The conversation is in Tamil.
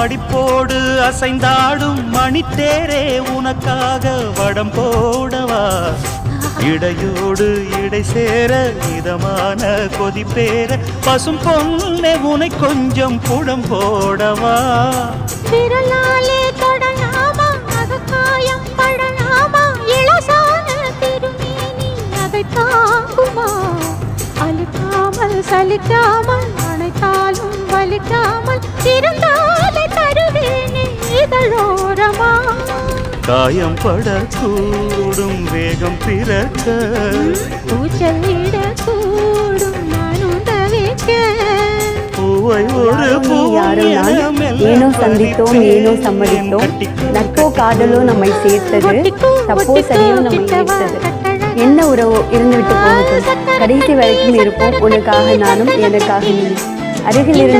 மடிப்போடு அசைந்தாடும் மணித்தேரே உனக்காக வடம் போடவா இடையோடு இடை சேர இதமான கொதிப்பேர பசும் பொன்னே உனை கொஞ்சம் புடம் போடவா விரலாலே தொடலாமா அகக்காயம் படலாமா இளசான திருமேனி அதை தாங்குமா அழுக்காமல் சலிக்காமல் அணைத்தாலும் வலிக்காமல் இருந்தாலே தருவேனே இதழோரமா காயம் படக்கூடும் வேகம் பிறக்க பூச்சலிட கூடும் நானும் தவிக்க பூவை ஒரு யாரும் நான் ஏனோ சந்தித்தோம் ஏனோ சம்மதித்தோம் நட்போ காதலோ நம்மை சேர்த்தது தப்போ சரியோ நம்மை ஈர்த்தது என்ன உறவோ இருந்துவிட்டு போகட்டும் கடைசி வரைக்கும் இருப்போம் உனக்காக நானும் எனக்காக நீ அருகில் இருந்த